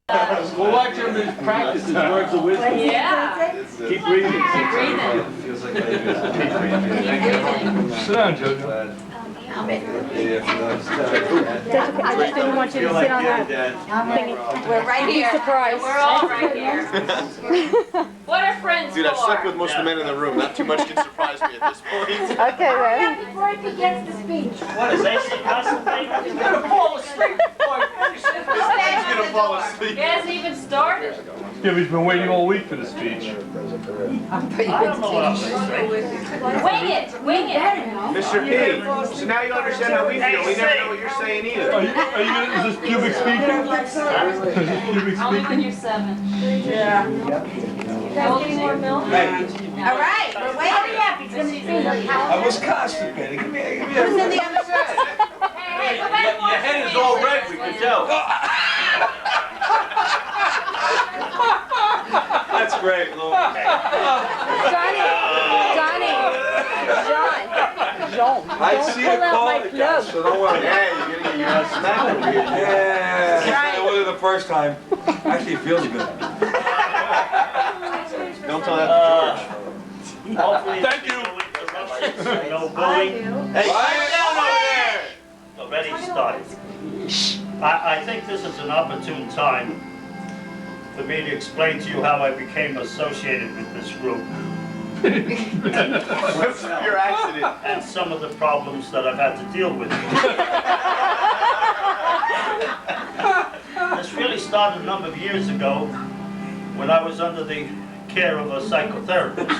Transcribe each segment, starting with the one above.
We'll watch him practice his words of wisdom. Yeah. Keep breathing. Keep breathing. Feels like I just Keep breathing. Sit down, Jojo. I just didn't want you to sit on that thing. We're right here. Surprised. We're all right here. What are friends Dude, I've slept for? with most of the men in the room. Not too much can surprise me at this point. Okay, then. Before he begins the speech. What is AC constipated? He's gonna fall asleep. He's gonna fall asleep. It hasn't even started. Yeah, he's been waiting all week for the speech. I don't know what I'm going to say. Wing it. Wing it. Mr. P, so now you understand how we feel. We never know what you're saying either. Are you gonna, is this pubic speaking? Is this pubic Only when speaking? you're 7. Yeah. How old is he? All right, we're waiting up. He's going to see. I was constipated. Give me Who's in the other room? Hey, go back and watch Your head the is all video. red, we can tell. That's great, Lou. John, I don't see pull the out call my again, plug. so don't worry. Hey, you're gonna get your ass smacked over here. Yeah, it wasn't the first time. Actually, it feels good. Don't tell that to Hopefully Thank there'll you. be no interruptions, no bullying. George. Hey, quiet down over there! Already started. I think this is an opportune time for me to explain to you how I became associated with this group What's your accident? and some of the problems that I've had to deal with. This really started a number of years ago when I was under the care of a psychotherapist.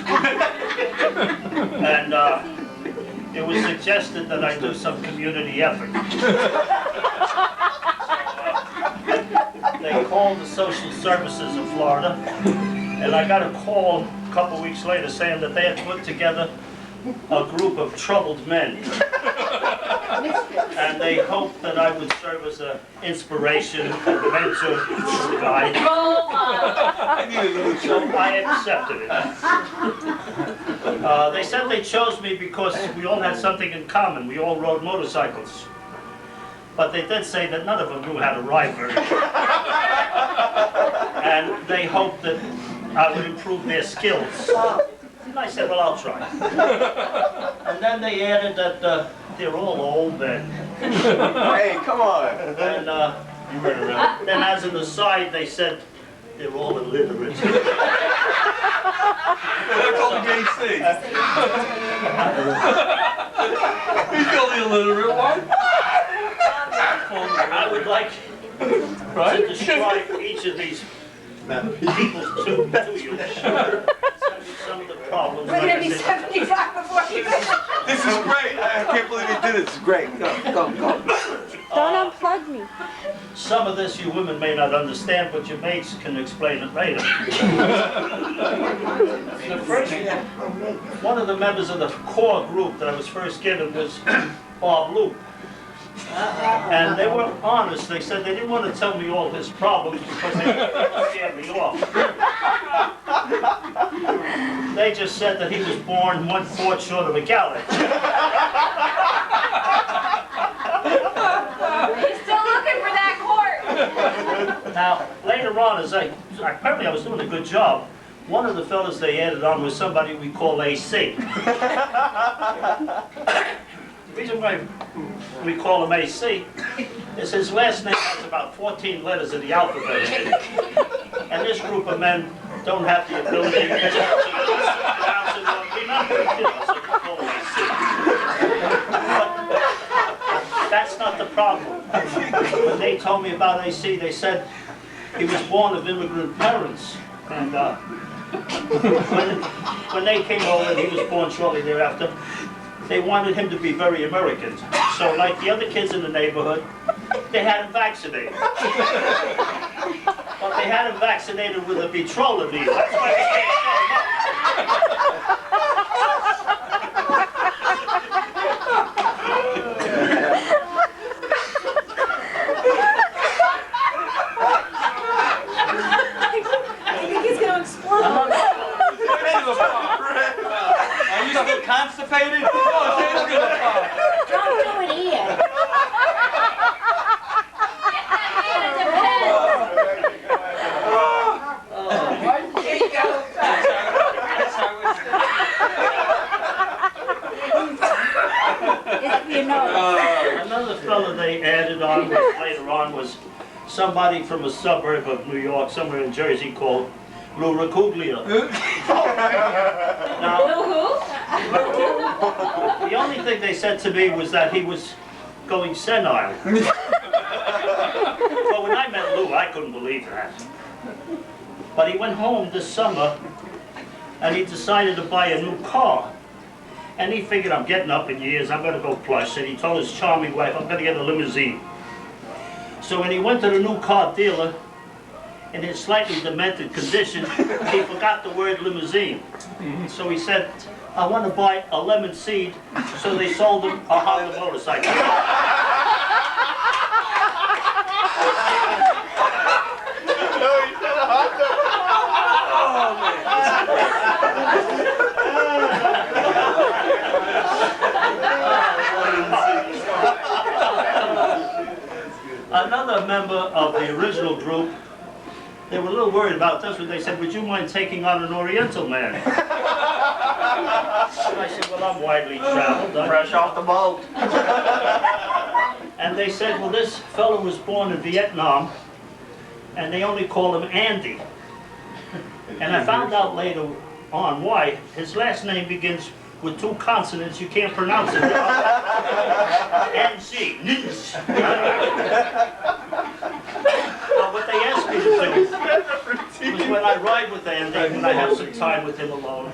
And it was suggested that I do some community effort. They called the social services of Florida, and I got a call a couple weeks later saying that they had put together a group of troubled men. And they hoped that I would serve as an inspiration, a mentor, a guide. Roll on. So I accepted it. They said they chose me because we all had something in common. We all rode motorcycles. But they did say that none of them knew how to ride very well. And they hoped that I would improve their skills. And I said, well, I'll try. And then they added that they're all old men. Hey, come on. And then as an aside, they said they're all illiterate. That's only AC. He's the only illiterate one. I would like to describe each of these people to you. Some of the problems. We're going to be 75 before he finishes. This is great. I can't believe he did it. It's great. Go. Don't unplug me. Some of this you women may not understand, but your mates can explain it later. The first, one of the members of the core group that I was first given was Bob Loop. And they were honest. They said they didn't want to tell me all his problems because they would scare me off. They just said that he was born 1/4 short of a gallon. He's still looking for that court. Now, later on, apparently I was doing a good job. One of the fellas they added on was somebody we call AC. The reason why we call him AC is his last name has about 14 letters of the alphabet in it. And this group of men don't have the ability to pronounce it or remember it, so we call him AC. But that's not the problem. When they told me about AC, they said he was born of immigrant parents. And when they came over and he was born shortly thereafter, they wanted him to be very American. So like the other kids in the neighborhood, they had him vaccinated. But they had him vaccinated with a Vitrola needle. That's why they can't I think he's going to explode. Are you still constipated? Oh, James gonna pop. Don't do it here. Get that man a depend. somebody from a suburb of New York, somewhere in Jersey, called Lou Racuglia. Now, the only thing they said to me was that he was going senile. Well, when I met Lou, I couldn't believe that. But he went home this summer and he decided to buy a new car. And he figured, I'm getting up in years, I'm going to go plush. And he told his charming wife, I'm going to get a limousine. So when he went to the new car dealer, in his slightly demented condition, he forgot the word limousine. So he said, I want to buy a lemon seed. So they sold him a Honda motorcycle. Another member of the original group, they were a little worried about this, but they said, would you mind taking on an Oriental man? And I said, well, I'm widely traveled. Fresh off the boat. And they said, well, this fellow was born in Vietnam, and they only call him Andy. And I found out later on why. His last name begins with two consonants you can't pronounce it. N-C. Well, what they asked me to do was when I ride with Andy, when I have some time with him alone,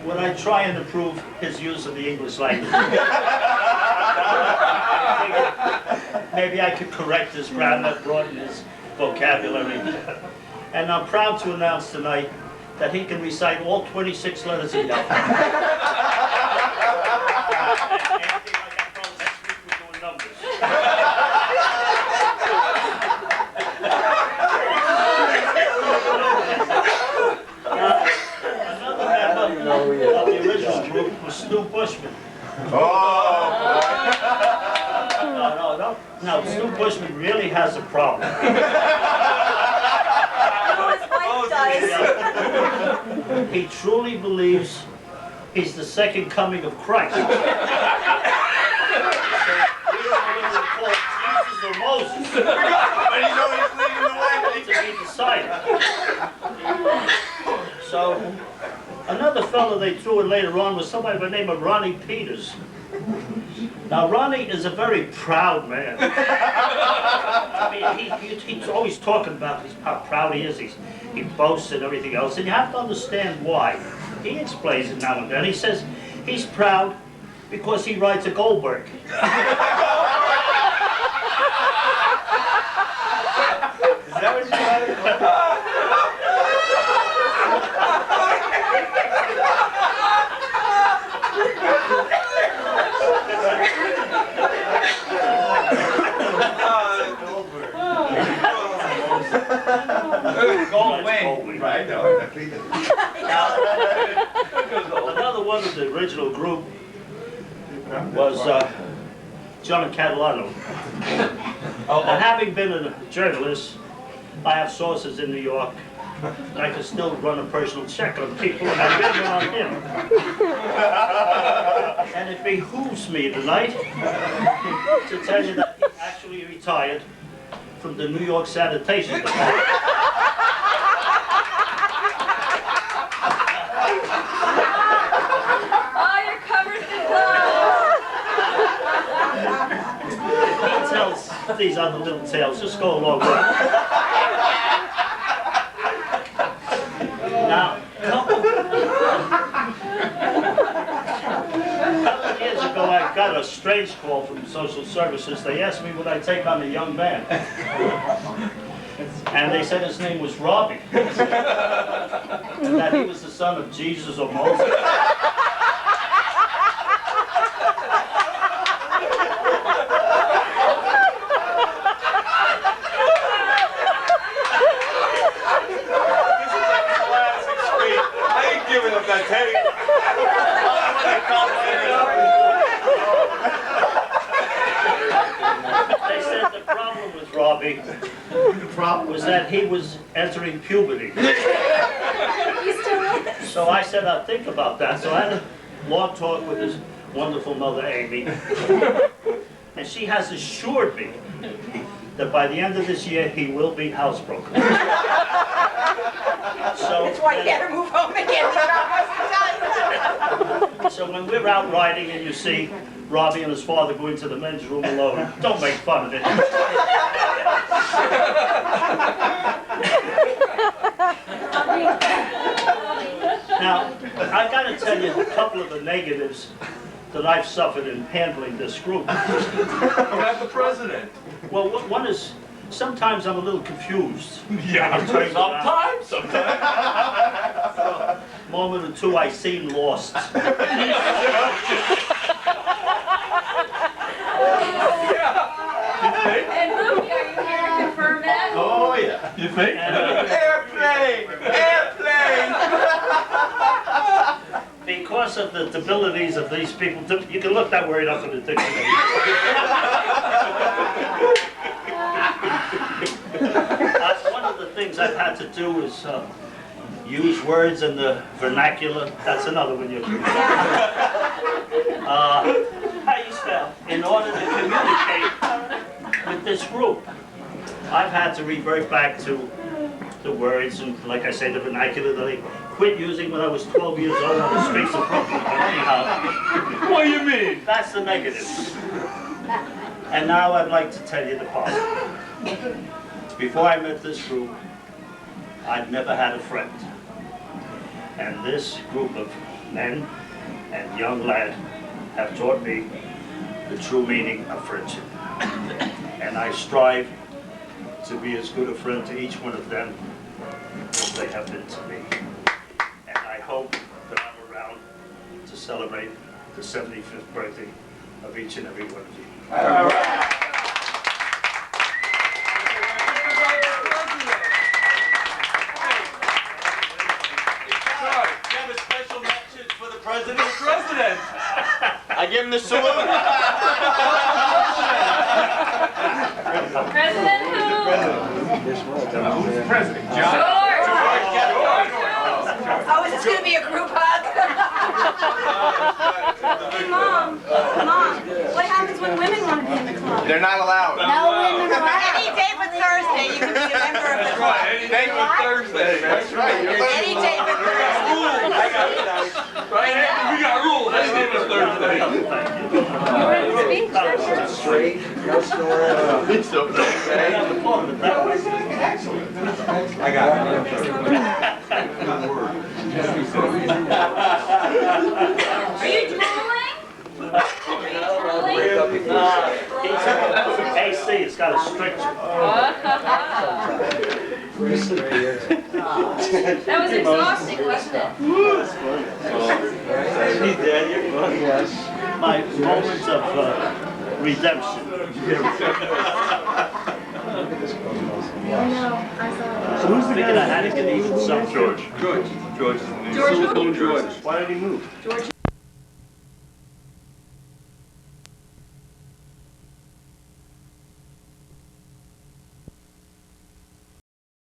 would I try and improve his use of the English language. Maybe I could correct his grammar, broaden his vocabulary. And I'm proud to announce tonight that he can recite all 26 letters of the alphabet. And Andy, like I told next week, we're doing numbers. Another member of the original group was Stu Bushman. No, Stu Bushman really has a problem. He truly believes he's the second coming of Christ. So, we don't know whether to call Jesus or Moses. But he's always leading the way. To be decided. So, another fellow they threw in later on was somebody by the name of Ronnie Peters. Now, Ronnie is a very proud man. I mean, he's always talking about how proud he is. He boasts and everything else, and you have to understand why. He explains it now and then. He says he's proud because he rides a Goldberg. Is that what you Right. Another one of the original group was John Catalano. And having been a journalist, I have sources in New York. I can still run a personal check on people, and I've been on him. And it behooves me tonight to tell you that he actually retired from the New York Sanitation Department. Oh, you're covered in blood. He tells these other little tales. Just go along with it. Now, a couple of years ago, I got a strange call from social services. They asked me would I take on a young man. And they said his name was Robbie. And that he was the son of Jesus or Moses. giving up that tape. They said the problem with Robbie was that he was entering puberty. So I said, I'll think about that. So I had a long talk with his wonderful mother, Amy. And she has assured me that by the end of this year, he will be housebroken. So, That's why you had to move home again. so when we're out riding and you see Robbie and his father go into the men's room alone, don't make fun of it. Now, I gotta tell you a couple of the negatives that I've suffered in handling this group. You're not the president. Well, one is, sometimes I'm a little confused. Yeah, sometimes. Moment or two, I seem lost. Yeah. You think? And Luke, are you here to confirm that? Oh, yeah. You think? Airplane! Airplane! Because of the debilities of these people, you can look that word up in the dictionary. One of the things I've had to do is use words in the vernacular. That's another one you can. How you spell? In order to communicate with this group, I've had to revert back to the words and, like I say, the vernacular that I quit using when I was 12 years old on the streets of Brooklyn. But anyhow, What do you mean? that's the negative. And now I'd like to tell you the positive. Before I met this group, I'd never had a friend. And this group of men and young lads have taught me the true meaning of friendship. And I strive to be as good a friend to each one of them as they have been to me. And I hope that I'm around to celebrate the 75th birthday of each and every one of you. All right. President. I give him the salute. President who? Who's the president? John? George. Oh, is this gonna be a group hug? Hey, Mom, what happens when women want to be in the club? They're not allowed. No women allowed. Any day but Thursday, you can be a member of the club. Thank you. Thursday, man. That's right. You're Any day but Thursday. Right, Anthony, we got rules. Any day but Thursday. You ready to speak? straight. It's okay. I got it. Are you drooling? AC, it's got a stricture. That was exhausting, wasn't it? My moments of redemption. I know, I saw it. So who's the guy that had to get even some? George. George is the name. George who? George. Why did he move? George